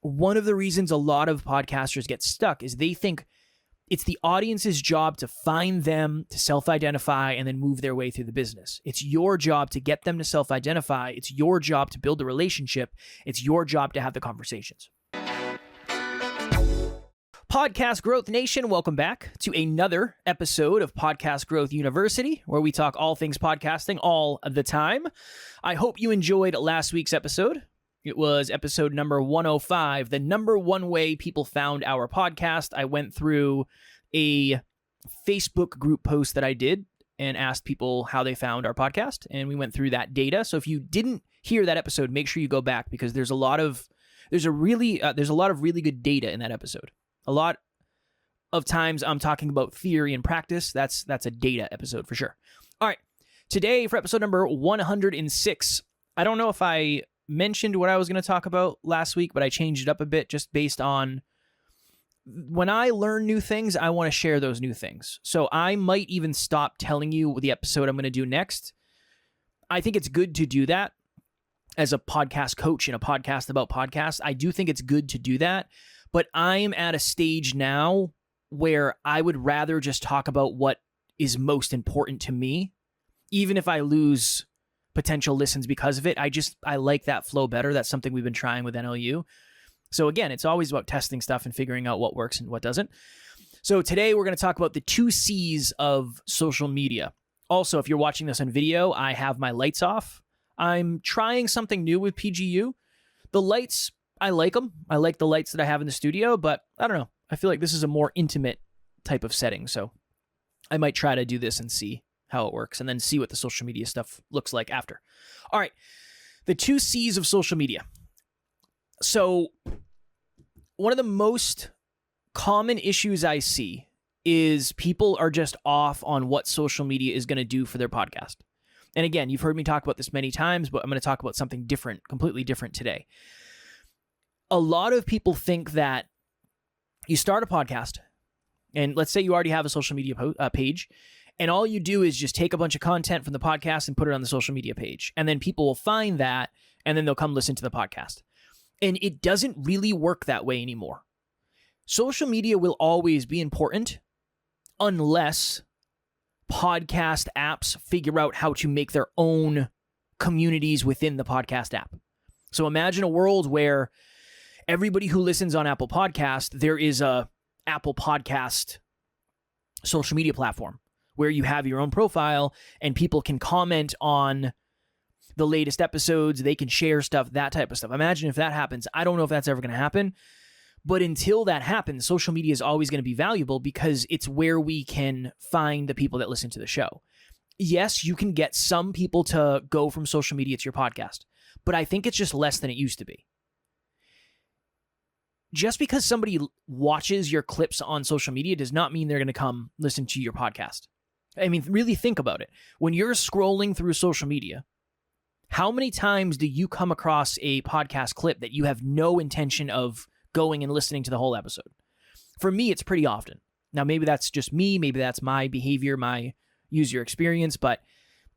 one of the reasons a lot of podcasters get stuck is they think it's the audience's job to find them, to self-identify, and then move their way through the business. It's your job to get them to self-identify. It's your job to build a relationship. It's your job to have the conversations. Podcast Growth Nation, welcome back to another episode of Podcast Growth University, where we talk all things podcasting all the time. I hope you enjoyed last week's episode. It was episode number 105, the number one way people found our podcast. I went through a Facebook group post that I did and asked people how they found our podcast, and we went through that data. So if you didn't hear that episode, make sure you go back because there's a lot of really good data in that episode. A lot of times I'm talking about theory and practice. That's a data episode for sure. All right, today for episode number 106, I don't know if I mentioned what I was going to talk about last week, but I changed it up a bit just based on when I learn new things, I want to share those new things. So I might even stop telling you the episode I'm going to do next. I think it's good to do that as a podcast coach in a podcast about podcasts. I do think it's good to do that, but I'm at a stage now where I would rather just talk about what is most important to me, even if I lose potential listens because of it. I like that flow better. That's something we've been trying with NLU. So again, it's always about testing stuff and figuring out what works and what doesn't. So today we're going to talk about the 2 C's of social media. Also, if you're watching this on video, I have my lights off. I'm trying something new with PGU. The lights, I like them. I like the lights that I have in the studio, but I don't know. I feel like this is a more intimate type of setting. So I might try to do this and see how it works, and then see what the social media stuff looks like after. All right, the 2 C's of social media. So one of the most common issues I see is people are just off on what social media is going to do for their podcast. And again, you've heard me talk about this many times, but I'm going to talk about something different, completely different today. A lot of people think that you start a podcast, and let's say you already have a social media page, and all you do is just take a bunch of content from the podcast and put it on the social media page. And then people will find that, and then they'll come listen to the podcast. And it doesn't really work that way anymore. Social media will always be important unless podcast apps figure out how to make their own communities within the podcast app. So imagine a world where everybody who listens on Apple Podcast, there is a Apple Podcast social media platform where you have your own profile and people can comment on the latest episodes, they can share stuff, that type of stuff. Imagine if that happens. I don't know if that's ever going to happen, but until that happens, social media is always going to be valuable because it's where we can find the people that listen to the show. Yes, you can get some people to go from social media to your podcast, but I think it's just less than it used to be. Just because somebody watches your clips on social media does not mean they're going to come listen to your podcast. I mean, really think about it. When you're scrolling through social media, how many times do you come across a podcast clip that you have no intention of going and listening to the whole episode? For me, it's pretty often. Now, maybe that's just me. Maybe that's my behavior, my user experience, but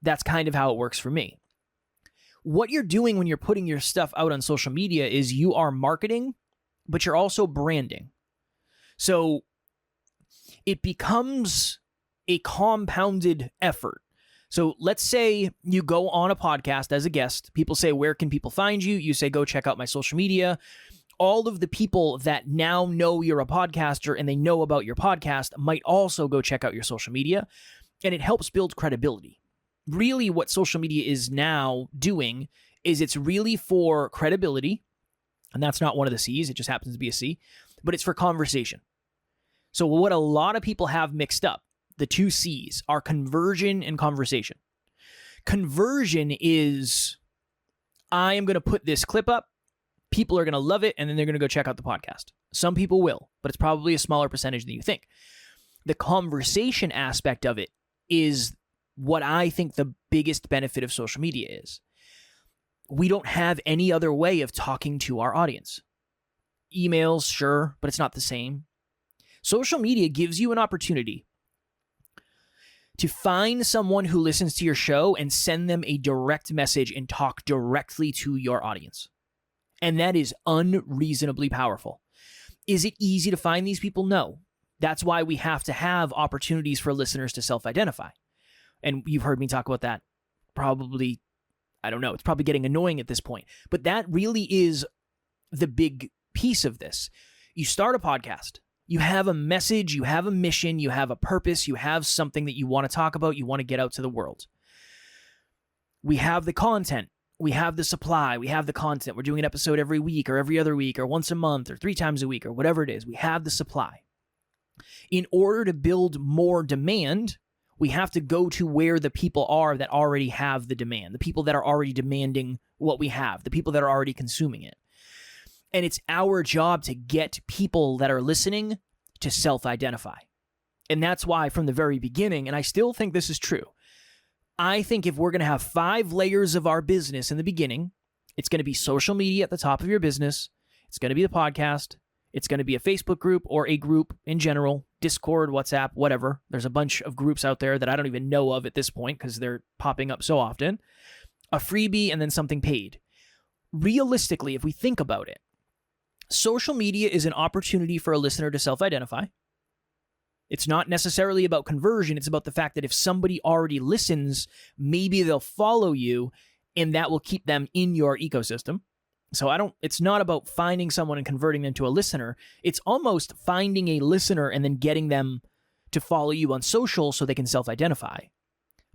that's kind of how it works for me. What you're doing when you're putting your stuff out on social media is you are marketing, but you're also branding. So it becomes a compounded effort. So let's say you go on a podcast as a guest. People say, where can people find you? You say, go check out my social media. All of the people that now know you're a podcaster and they know about your podcast might also go check out your social media. And it helps build credibility. Really what social media is now doing is it's really for credibility. And that's not one of the C's. It just happens to be a C. But it's for conversation. So what a lot of people have mixed up, the 2 C's, are conversion and conversation. Conversion is, I am going to put this clip up, people are going to love it, and then they're going to go check out the podcast. Some people will, but it's probably a smaller percentage than you think. The conversation aspect of it is what I think the biggest benefit of social media is. We don't have any other way of talking to our audience. Emails, sure, but it's not the same. Social media gives you an opportunity to find someone who listens to your show and send them a direct message and talk directly to your audience. And that is unreasonably powerful. Is it easy to find these people? No. That's why we have to have opportunities for listeners to self-identify. And you've heard me talk about that probably, I don't know, it's probably getting annoying at this point. But that really is the big piece of this. You start a podcast. You have a message, you have a mission, you have a purpose, you have something that you want to talk about, you want to get out to the world. We have the content. We have the supply. We have the content. We're doing an episode every week or every other week or once a month or 3 times a week or whatever it is. We have the supply. In order to build more demand, we have to go to where the people are that already have the demand, the people that are already demanding what we have, the people that are already consuming it. And it's our job to get people that are listening to self-identify. And that's why from the very beginning, and I still think this is true, I think if we're going to have 5 layers of our business in the beginning, it's going to be social media at the top of your business. It's going to be the podcast. It's going to be a Facebook group or a group in general, Discord, WhatsApp, whatever. There's a bunch of groups out there that I don't even know of at this point because they're popping up so often. A freebie and then something paid. Realistically, if we think about it, social media is an opportunity for a listener to self-identify. It's not necessarily about conversion. It's about the fact that if somebody already listens, maybe they'll follow you and that will keep them in your ecosystem. So it's not about finding someone and converting them to a listener. It's almost finding a listener and then getting them to follow you on social so they can self-identify.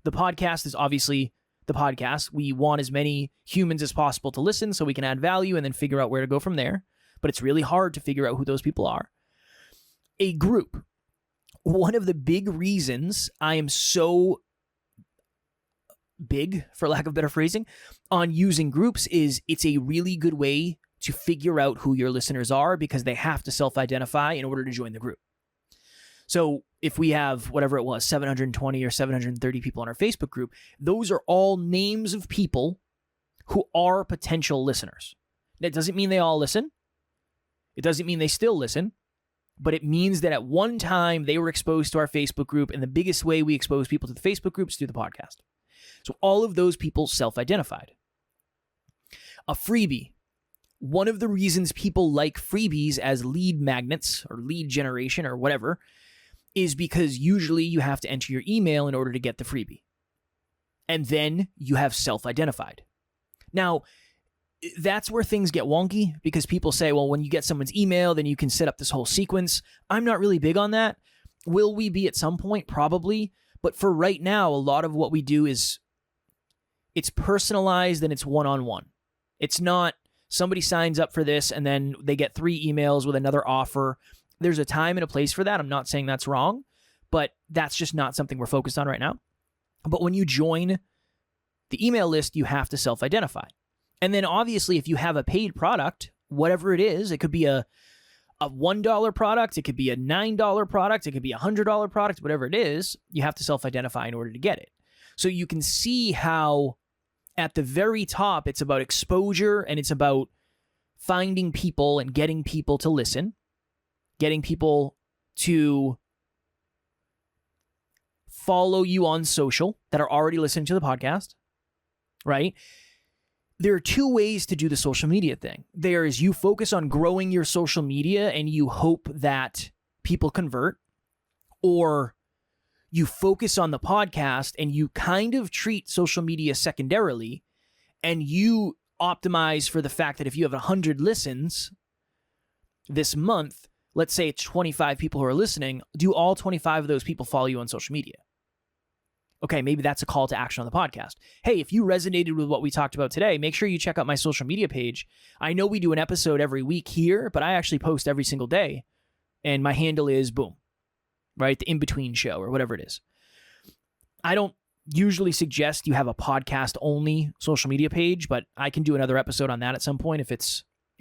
The podcast is obviously the podcast. We want as many humans as possible to listen so we can add value and then figure out where to go from there. But it's really hard to figure out who those people are. A group. One of the big reasons I am so big, for lack of better phrasing, on using groups is it's a really good way to figure out who your listeners are because they have to self-identify in order to join the group. So if we have, whatever it was, 720 or 730 people in our Facebook group, those are all names of people who are potential listeners. That doesn't mean they all listen. It doesn't mean they still listen, but it means that at one time they were exposed to our Facebook group, and the biggest way we expose people to the Facebook group is through the podcast. So all of those people self-identified. A freebie. One of the reasons people like freebies as lead magnets or lead generation or whatever is because usually you have to enter your email in order to get the freebie. And then you have self-identified. Now, that's where things get wonky because people say, well, when you get someone's email, then you can set up this whole sequence. I'm not really big on that. Will we be at some point? Probably. But for right now, a lot of what we do is it's personalized and it's one-on-one. It's not somebody signs up for this and then they get 3 emails with another offer. There's a time and a place for that. I'm not saying that's wrong, but that's just not something we're focused on right now. But when you join the email list, you have to self-identify. And then obviously, if you have a paid product, whatever it is, it could be a $1 product, it could be a $9 product, it could be a $100 product, whatever it is, you have to self-identify in order to get it. So you can see how at the very top, it's about exposure and it's about finding people and getting people to listen, getting people to follow you on social that are already listening to the podcast, right? There are 2 ways to do the social media thing. There is you focus on growing your social media and you hope that people convert, or you focus on the podcast and you kind of treat social media secondarily and you optimize for the fact that if you have 100 listens this month, let's say it's 25 people who are listening, do all 25 of those people follow you on social media? Okay, maybe that's a call to action on the podcast. Hey, if you resonated with what we talked about today, make sure you check out my social media page. I know we do an episode every week here, but I actually post every single day. And my handle is boom, right? The in-between show or whatever it is. I don't usually suggest you have a podcast-only social media page, but I can do another episode on that at some point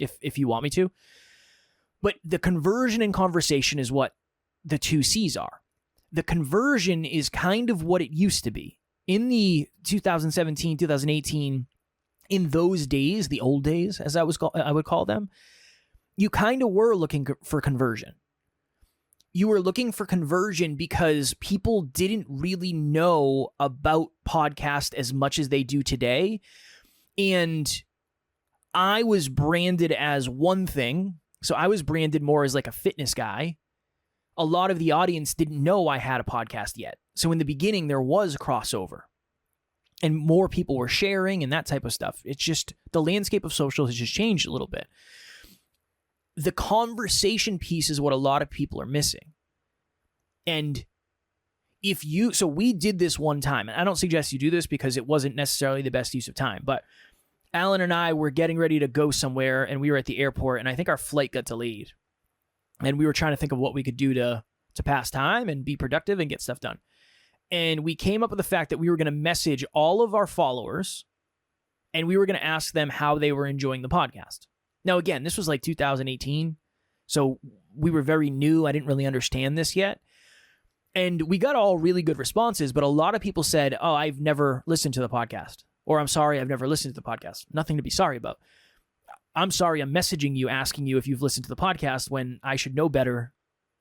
if you want me to. But the conversion and conversation is what the 2 C's are. The conversion is kind of what it used to be. In the 2017, 2018, in those days, the old days, as I would call them, you kind of were looking for conversion. You were looking for conversion because people didn't really know about podcast as much as they do today. And I was branded as one thing. So I was branded more as like a fitness guy. A lot of the audience didn't know I had a podcast yet. So in the beginning, there was a crossover and more people were sharing and that type of stuff. It's just the landscape of social has just changed a little bit. The conversation piece is what a lot of people are missing. And so we did this one time, and I don't suggest you do this because it wasn't necessarily the best use of time, but Alan and I were getting ready to go somewhere, and we were at the airport, and I think our flight got delayed. And we were trying to think of what we could do to pass time and be productive and get stuff done. And we came up with the fact that we were going to message all of our followers, and we were going to ask them how they were enjoying the podcast. Now, again, this was like 2018, so we were very new. I didn't really understand this yet. And we got all really good responses, but a lot of people said, oh, I've never listened to the podcast. Or I'm sorry, I've never listened to the podcast. Nothing to be sorry about. I'm sorry, I'm messaging you, asking you if you've listened to the podcast when I should know better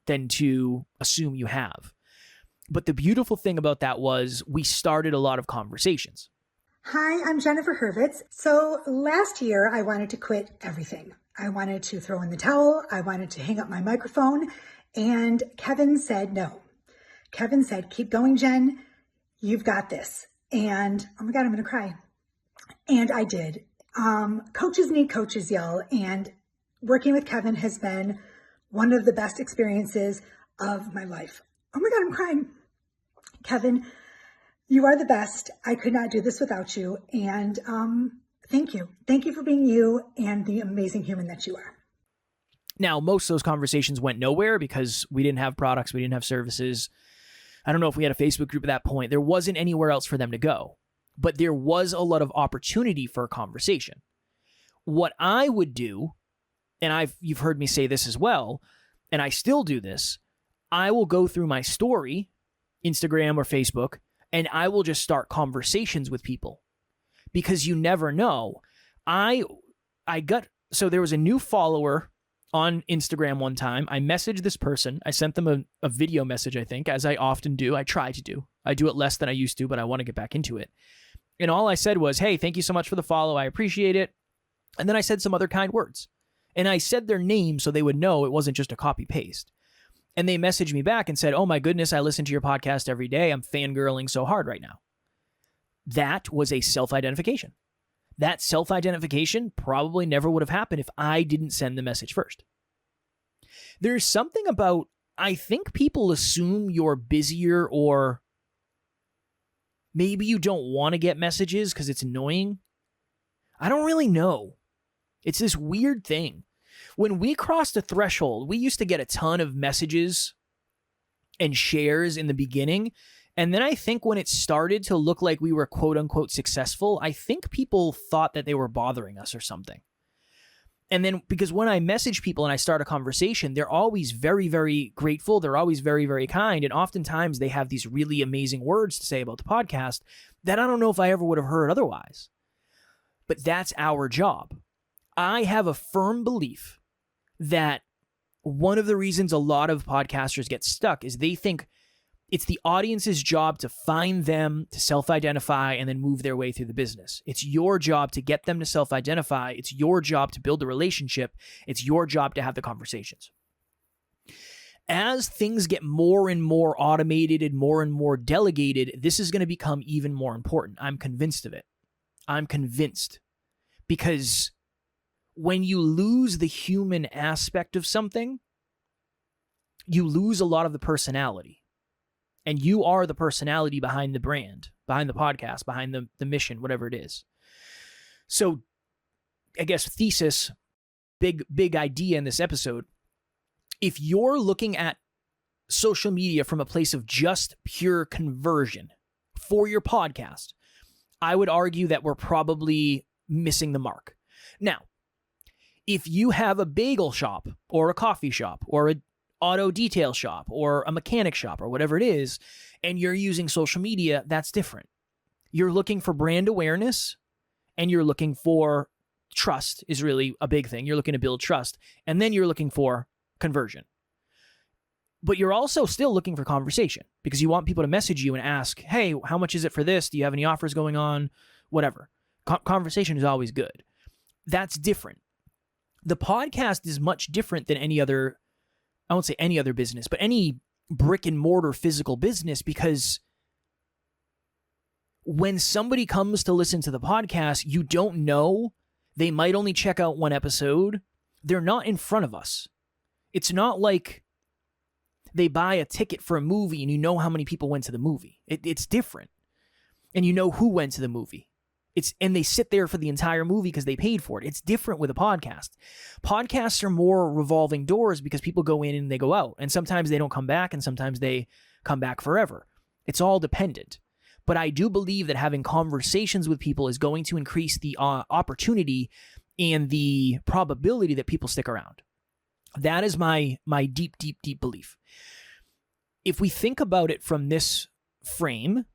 than to assume you have. But the beautiful thing about that was we started a lot of conversations. Hi, I'm Jennifer Hurwitz. So last year, I wanted to quit everything. I wanted to throw in the towel. I wanted to hang up my microphone. And Kevin said no. Kevin said, keep going, Jen. You've got this. And oh my God, I'm going to cry. And I did. Coaches need coaches, y'all. And working with Kevin has been one of the best experiences of my life. Oh my God, I'm crying. Kevin, you are the best. I could not do this without you. And thank you. Thank you for being you and the amazing human that you are. Now, most of those conversations went nowhere because we didn't have products. We didn't have services. I don't know if we had a Facebook group at that point. There wasn't anywhere else for them to go. But there was a lot of opportunity for a conversation. What I would do, and you've heard me say this as well, and I still do this, I will go through my story, Instagram or Facebook, and I will just start conversations with people. Because you never know. So there was a new follower on Instagram one time. I messaged this person. I sent them a video message, I think, as I often do. I try to do. I do it less than I used to, but I want to get back into it. And all I said was, hey, thank you so much for the follow. I appreciate it. And then I said some other kind words. And I said their name so they would know it wasn't just a copy paste. And they messaged me back and said, oh my goodness, I listen to your podcast every day. I'm fangirling so hard right now. That was a self-identification. That self-identification probably never would have happened if I didn't send the message first. There's something about, I think people assume you're busier or maybe you don't want to get messages because it's annoying. I don't really know. It's this weird thing. When we crossed a threshold, we used to get a ton of messages and shares in the beginning. And then I think when it started to look like we were quote unquote successful, I think people thought that they were bothering us or something. And then because when I message people and I start a conversation, they're always very, very grateful. They're always very, very kind. And oftentimes they have these really amazing words to say about the podcast that I don't know if I ever would have heard otherwise. But that's our job. I have a firm belief that one of the reasons a lot of podcasters get stuck is they think it's the audience's job to find them, to self-identify, and then move their way through the business. It's your job to get them to self-identify. It's your job to build a relationship. It's your job to have the conversations. As things get more and more automated and more delegated, this is going to become even more important. I'm convinced of it. I'm convinced. Because when you lose the human aspect of something, you lose a lot of the personality. And you are the personality behind the brand, behind the podcast, behind the mission, whatever it is. So I guess thesis, big idea in this episode. If you're looking at social media from a place of just pure conversion for your podcast, I would argue that we're probably missing the mark. Now, if you have a bagel shop or a coffee shop or a auto detail shop or a mechanic shop or whatever it is, and you're using social media, that's different. You're looking for brand awareness and you're looking for trust is really a big thing. You're looking to build trust, and then you're looking for conversion. But you're also still looking for conversation because you want people to message you and ask, hey, how much is it for this? Do you have any offers going on? Whatever. Conversation is always good. That's different. The podcast is much different than any other, I won't say any other business, but any brick and mortar physical business, because when somebody comes to listen to the podcast, you don't know. They might only check out one episode. They're not in front of us. It's not like they buy a ticket for a movie and you know how many people went to the movie. It's different. And you know who went to the movie. And they sit there for the entire movie because they paid for it. It's different with a podcast. Podcasts are more revolving doors because people go in and they go out. And sometimes they don't come back, and sometimes they come back forever. It's all dependent. But I do believe that having conversations with people is going to increase the opportunity and the probability that people stick around. That is my deep, deep, deep belief. If we think about it from this frame,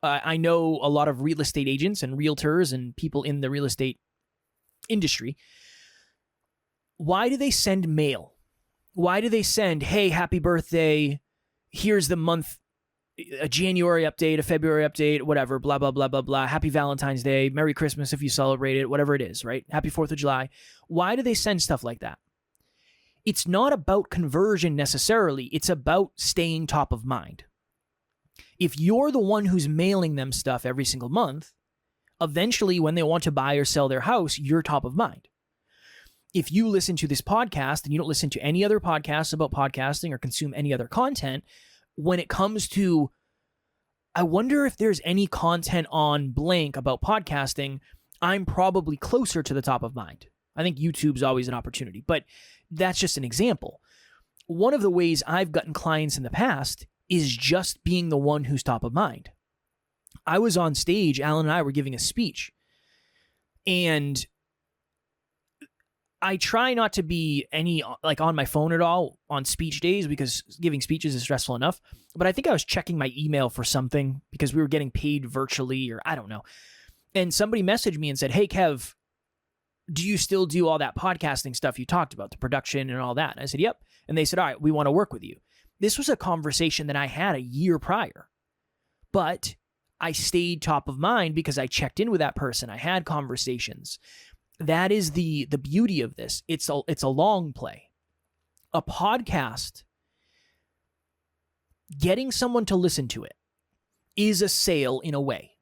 I know a lot of real estate agents and realtors and people in the real estate industry. Why do they send mail? Why do they send, hey, happy birthday, here's the month, a January update, a February update, whatever, blah, blah, blah, blah, blah. Happy Valentine's Day, Merry Christmas if you celebrate it, whatever it is, right? Happy 4th of July. Why do they send stuff like that? It's not about conversion necessarily. It's about staying top of mind. If you're the one who's mailing them stuff every single month, eventually when they want to buy or sell their house, you're top of mind. If you listen to this podcast and you don't listen to any other podcasts about podcasting or consume any other content, when it comes to, I wonder if there's any content on blank about podcasting, I'm probably closer to the top of mind. I think YouTube's always an opportunity, but that's just an example. One of the ways I've gotten clients in the past is just being the one who's top of mind. I was on stage, Alan and I were giving a speech, and I try not to be on my phone at all on speech days because giving speeches is stressful enough. But I think I was checking my email for something because we were getting paid virtually, or I don't know. And somebody messaged me and said, hey, Kev, do you still do all that podcasting stuff you talked about, the production and all that? And I said, yep. And they said, all right, we want to work with you. This was a conversation that I had a year prior, but I stayed top of mind because I checked in with that person. I had conversations. That is the beauty of this. It's a long play. A podcast, getting someone to listen to it is a sale in a way.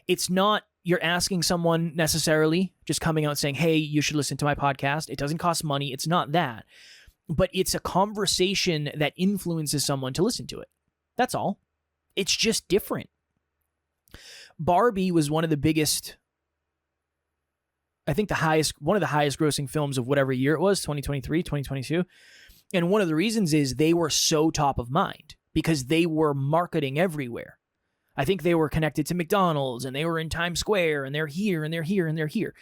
It's not you're asking someone necessarily just coming out and saying, hey, you should listen to my podcast. It doesn't cost money. It's not that. But it's a conversation that influences someone to listen to it. That's all. It's just different. Barbie was one of the biggest, I think one of the highest grossing films of whatever year it was, 2023, 2022. And one of the reasons is they were so top of mind because they were marketing everywhere. I think they were connected to McDonald's and they were in Times Square and they're here and they're here and they're here.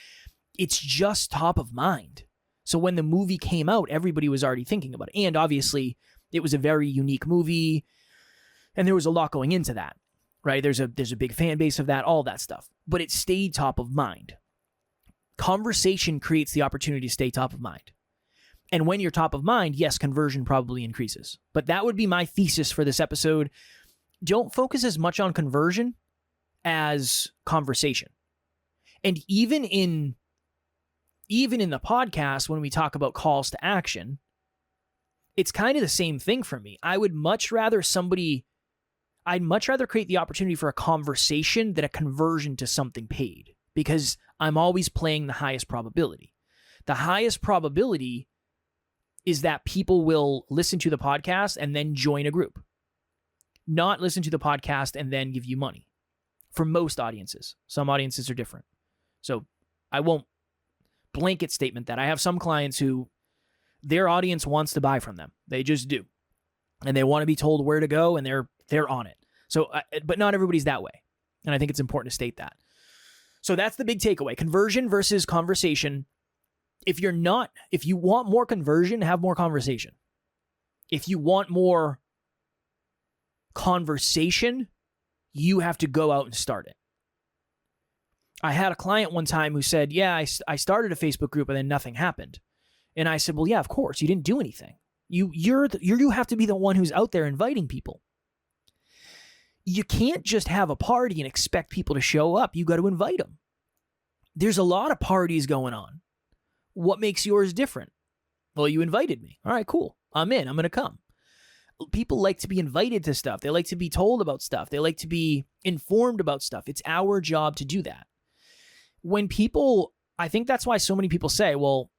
It's just top of mind. So when the movie came out, everybody was already thinking about it. And obviously, it was a very unique movie, and there was a lot going into that, right? There's a big fan base of that, all that stuff. But it stayed top of mind. Conversation creates the opportunity to stay top of mind. And when you're top of mind, yes, conversion probably increases. But that would be my thesis for this episode. Don't focus as much on conversion as conversation. And even in the podcast, when we talk about calls to action, it's kind of the same thing for me. I'd much rather create the opportunity for a conversation than a conversion to something paid, because I'm always playing the highest probability. The highest probability is that people will listen to the podcast and then join a group, not listen to the podcast and then give you money. For most audiences, some audiences are different. So I won't blanket statement that. I have some clients who their audience wants to buy from them. They just do. And they want to be told where to go, and they're on it. So, but not everybody's that way. And I think it's important to state that. So that's the big takeaway. Conversion versus conversation. If you want more conversion, have more conversation. If you want more conversation, you have to go out and start it. I had a client one time who said, yeah, I started a Facebook group and then nothing happened. And I said, well, yeah, of course, you didn't do anything. You have to be the one who's out there inviting people. You can't just have a party and expect people to show up. You got to invite them. there's a lot of parties going on. What makes yours different? Well, you invited me. All right, cool. I'm in. I'm going to come. People like to be invited to stuff. They like to be told about stuff. They like to be informed about stuff. It's our job to do that. When people, I think that's why so many people say, well,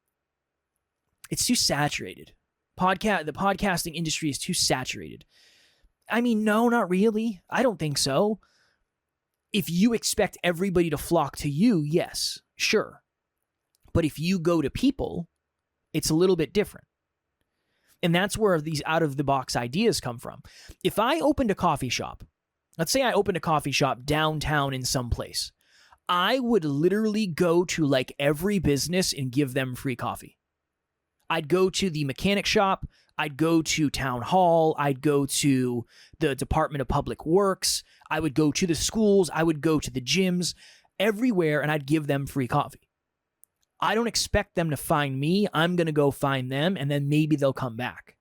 it's too saturated. The podcasting industry is too saturated. I mean, no, not really. I don't think so. If you expect everybody to flock to you, yes, sure. But if you go to people, it's a little bit different. And that's where these out-of-the-box ideas come from. If I opened a coffee shop, let's say I opened a coffee shop downtown in some place, I would literally go to like every business and give them free coffee. I'd go to the mechanic shop. I'd go to town hall. I'd go to the Department of Public Works. I would go to the schools. I would go to the gyms, everywhere, and I'd give them free coffee. I don't expect them to find me. I'm going to go find them, and then maybe they'll come back.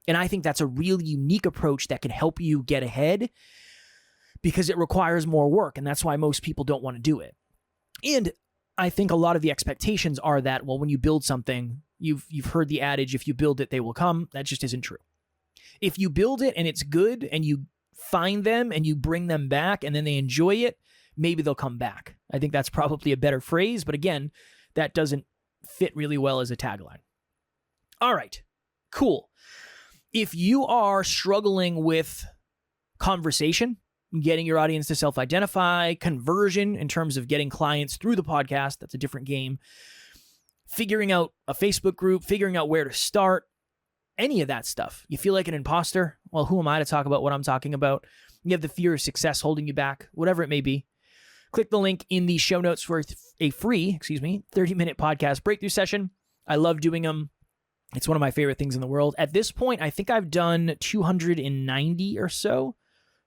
And I think that's a really unique approach that can help you get ahead because it requires more work, and that's why most people don't want to do it. And I think a lot of the expectations are that, well, when you build something, you've heard the adage, if you build it, they will come. That just isn't true. If you build it and it's good and you find them and you bring them back and then they enjoy it, maybe they'll come back. I think that's probably a better phrase, but again, that doesn't fit really well as a tagline. All right, cool. If you are struggling with conversation, getting your audience to self-identify, conversion in terms of getting clients through the podcast, that's a different game, figuring out a Facebook group, figuring out where to start, any of that stuff. You feel like an imposter? Well, who am I to talk about what I'm talking about? You have the fear of success holding you back, whatever it may be. Click the link in the show notes for a free, 30-minute podcast breakthrough session. I love doing them. It's one of my favorite things in the world. At this point, I think I've done 290 or so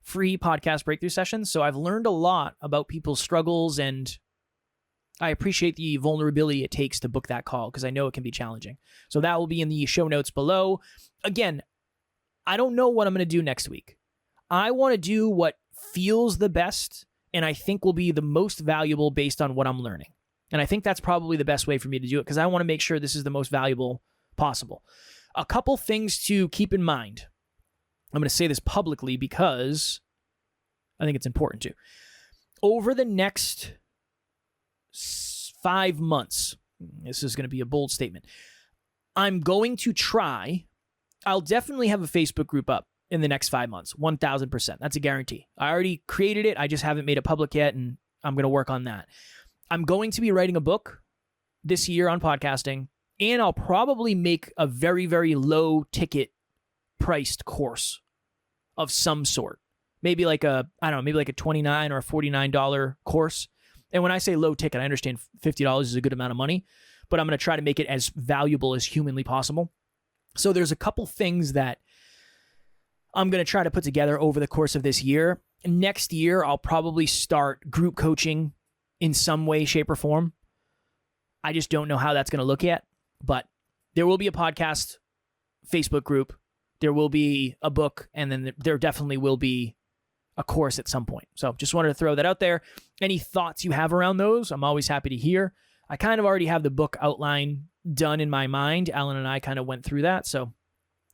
free podcast breakthrough sessions. So I've learned a lot about people's struggles, and I appreciate the vulnerability it takes to book that call because I know it can be challenging. So that will be in the show notes below. Again, I don't know what I'm going to do next week. I want to do what feels the best and I think will be the most valuable based on what I'm learning. And I think that's probably the best way for me to do it because I want to make sure this is the most valuable possible. A couple things to keep in mind. I'm going to say this publicly because I think it's important to. Over the next 5 months, this is going to be a bold statement, I'm going to try, I'll definitely have a Facebook group up in the next 5 months, 1,000%. That's a guarantee. I already created it. I just haven't made it public yet, and I'm going to work on that. I'm going to be writing a book this year on podcasting, and I'll probably make a very, very low ticket priced course of some sort. Maybe like a $29 or a $49 course. And when I say low ticket, I understand $50 is a good amount of money, but I'm going to try to make it as valuable as humanly possible. So there's a couple things that I'm going to try to put together over the course of this year. Next year, I'll probably start group coaching in some way, shape, or form. I just don't know how that's going to look yet, but there will be a podcast Facebook group. There will be a book, and then there definitely will be a course at some point. So just wanted to throw that out there. Any thoughts you have around those, I'm always happy to hear. I kind of already have the book outline done in my mind. Alan and I kind of went through that, so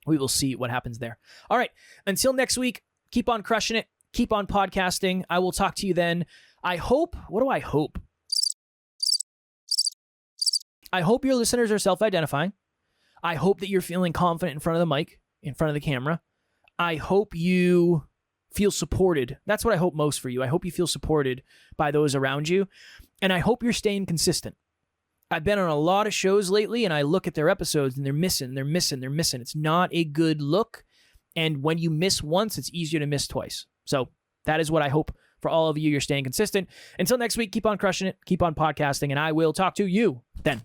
we will see what happens there. All right, until next week, keep on crushing it. Keep on podcasting. I will talk to you then. I hope, what do I hope? I hope your listeners are self-identifying. I hope that you're feeling confident in front of the mic, in front of the camera. I hope you feel supported. That's what I hope most for you. I hope you feel supported by those around you. And I hope you're staying consistent. I've been on a lot of shows lately and I look at their episodes and they're missing. It's not a good look. And when you miss once, it's easier to miss twice. So that is what I hope for all of you. You're staying consistent. Until next week, keep on crushing it. Keep on podcasting, and I will talk to you then.